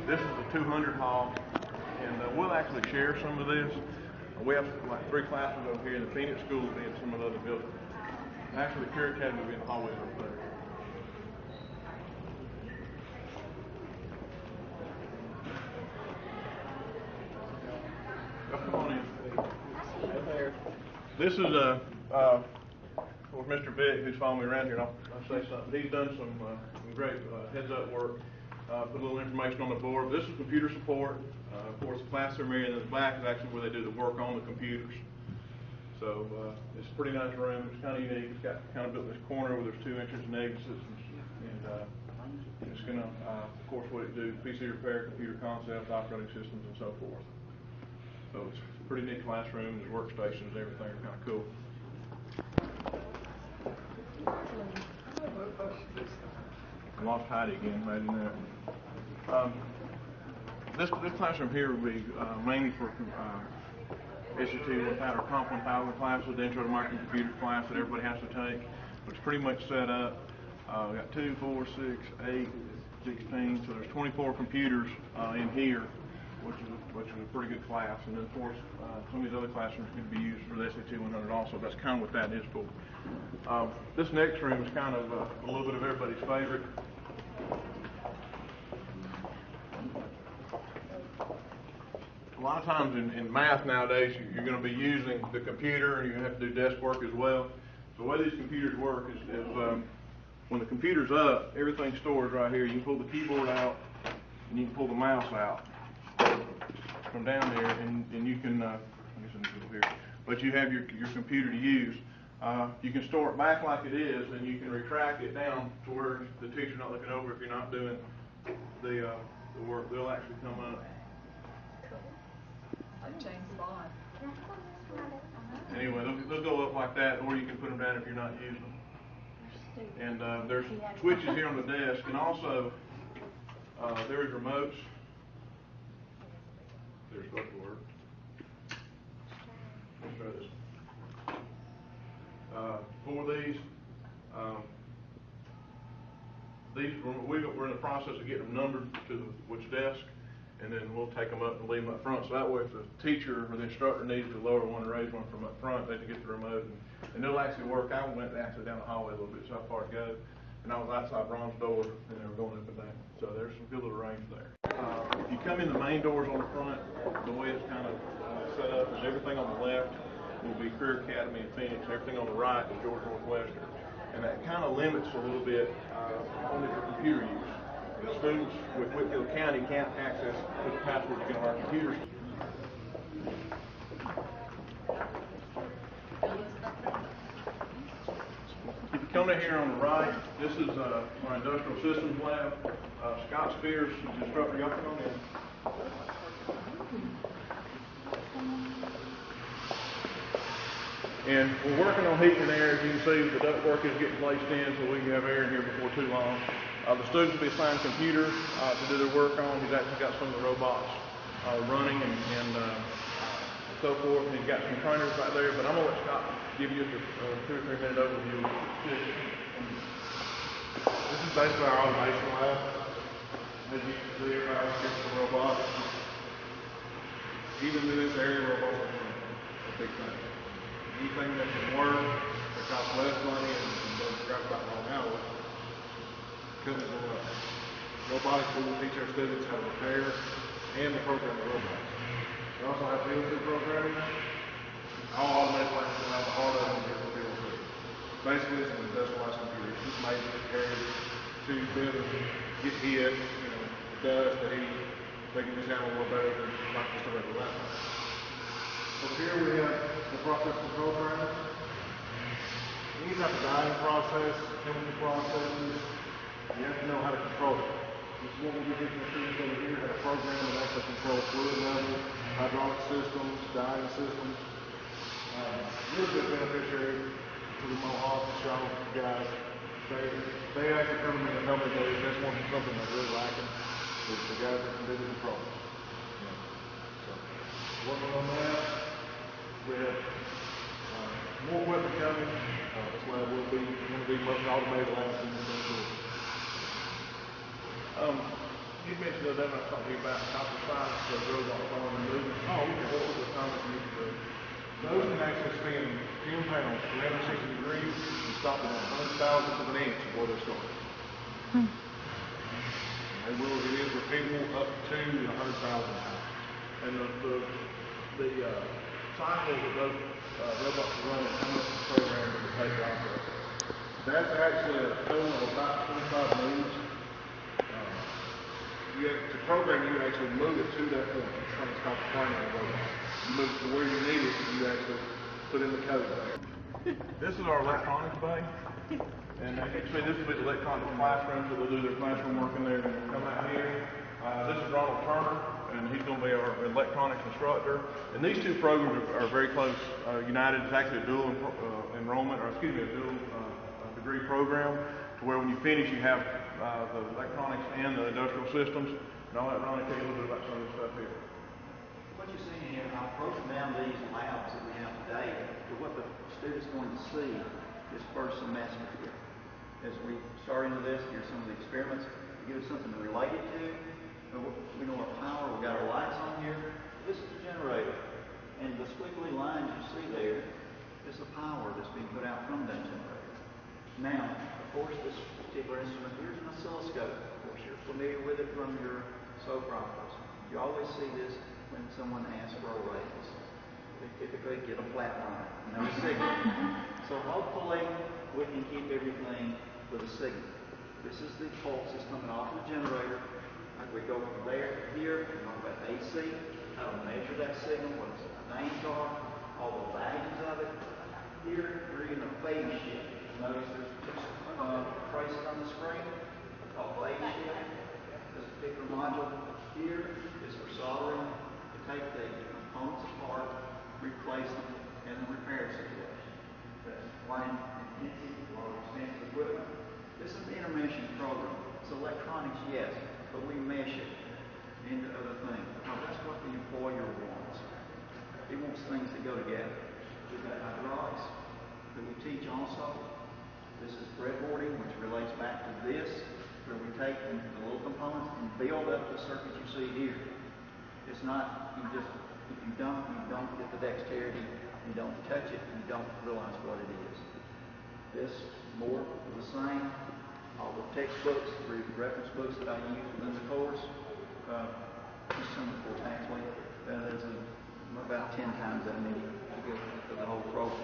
This is the 200 hall, and we'll actually share some of this. We have like 3 classrooms over here, and the Phoenix School will be in some of the other buildings. Actually, the Career Academy will be in the hallways over there. Oh, come on in. This is Mr. Vick, who's following me around here, and I'll say something. He's done some great heads-up work. Put a little information on the board. This is computer support. Of course, the classroom area in the back is actually where they do the work on the computers. So it's a pretty nice room. It's kind of unique. It's got kind of built in this corner where there's 2 entrance and exit systems, and it's going to, of course, what it do: PC repair, computer concepts, operating systems, and so forth. So it's a pretty neat classroom. There's workstations, everything are kind of cool. I lost Heidi again, right in there. This classroom here will be mainly for SAT 1000 or Comp 1000 classes, the Intro to Microcomputer class that everybody has to take. It's pretty much set up. We got 2, 4, 6, 8, 16. So there's 24 computers in here, which is a pretty good class. And then of course, some of these other classrooms could be used for the SAT 100 also. That's kind of what that is for. This next room is kind of a little bit of everybody's favorite. A lot of times in math nowadays, you're going to be using the computer, and you're going to have to do desk work as well. So the way these computers work is when the computer's up, everything's stored right here. You can pull the keyboard out, and you can pull the mouse out from down there, and you can, I guess I can go here, but you have your computer to use. You can store it back like it is, and you can retract it down to where the teacher's not looking over if you're not doing the work. They'll actually come up. Like James Bond. Anyway, they'll go up like that, or you can put them down if you're not using them. And there's switches here on the desk, and also there's remotes. They're supposed to work. Let's try this. For we're in the process of getting them numbered to which desk, and then we'll take them up and leave them up front. So that way, if the teacher or the instructor needs to lower one or raise one from up front, they can get the remote, and they'll actually work. I went actually down the hallway a little bit, so how far to go, and I was outside Ron's door, and they were going up and down. So there's some good little range there. If you come in the main doors on the front, the way it's kind of set up is everything on the left will be Career Academy in Phoenix. Everything on the right is Georgia Northwestern. And that kind of limits a little bit only for computer use. The students with Whitfield County can't access the password to get on our computers. If you come in here on the right, this is our Industrial Systems Lab. Scott Spears is the instructor. Y'all come on in. And we're working on heating and air. As you can see, the ductwork is getting placed in so we can have air in here before too long. The students will be assigned computers to do their work on. He's actually got some of the robots running and so forth. And he's got some trainers right there, but I'm going to let Scott give you a 2 or 3 minute overview. This is basically our automation lab. As you can see, everybody's getting the robots. Even in this area, robots are a big thing. Anything that can work, that costs less money, and doesn't grab about long hours, comes with robotics. We will teach our students how to repair and to program the robots. We also have PLC programming. All automated labs will have the heart of them here for PLC. Basically, it's an industrialized computer. It's just made to carry to better get hit, dust, the heat. They can just handle a little better than like just a regular laptop. Over here we have the process control parameters. Any type of dyeing process, chemical processes, you have to know how to control it. This is what we'll be teaching the students over here, how to program and actually control fluid level, hydraulic systems, dyeing systems. Really good beneficiary to the Mohawk and Shaw guys. They actually come to me and tell me that's something that's really lacking. The guys that can do the controls. So, working on that. We have more equipment coming. This lab will be one of the most automated labs in the country. you mentioned that there was something about copper science for robot farm and moving. Oh, okay. What was the time that you used to do? Those can actually spin 10 pounds, 360 degrees, and stop at 100,000th of an inch before they start. They will, it is repeatable up to 100,000 times. And the cycle that those robots are running, how much program does it take to operate? That's actually a total of about 25 moves. To program, you actually move it to that point. It's called the primary robot. You move it to where you need it, and you actually put in the code there. This is our electronics bay. And as you can see, this will be the electronics classroom, so they'll do their classroom work in there, and they'll come out here. This is Ronald Turner, and he's going to be our electronics instructor. And these two programs are very close united. It's actually a dual enrollment, or excuse me, a dual degree program, to where when you finish, you have the electronics and the industrial systems. And I'll let Ronnie tell you a little bit about some of this stuff here. What you're seeing here, I've broken down these labs that we have today to what the student's going to see this first semester here. As we start into this, here's some of the experiments to give us something to relate it to. We know our power, we've got our lights on here. This is the generator. And the squiggly lines you see there is the power that's being put out from that generator. Now, of course, this particular instrument here is an oscilloscope. Of course, you're familiar with it from your soap operas. You always see this when someone asks for a raise. They typically get a flat line, no signal. So hopefully we can keep everything with a signal. This is the pulse that's coming off the generator. As we go from there to here, we know about AC, how to measure that signal, what its names are, all the values of it. Here, we're in a phase shift. Notice there's two traces on the screen called phase shift. This particular module here is for soldering to take the components apart, replace them in a repair situation. That's quite intensive, a lot of expensive equipment. This is an intermission program. It's electronics, yes, but we mesh it into other things. Now, that's what the employer wants. He wants things to go together. We've got hydraulics that we teach also. This is breadboarding, which relates back to this, where we take the little components and build up the circuit you see here. It's not, if you don't get the dexterity, you don't touch it, you don't realize what it is. This, more of the same. All the textbooks, the reference books that I use within the course, just some of the actually, there's about 10 times that many to go for the whole program.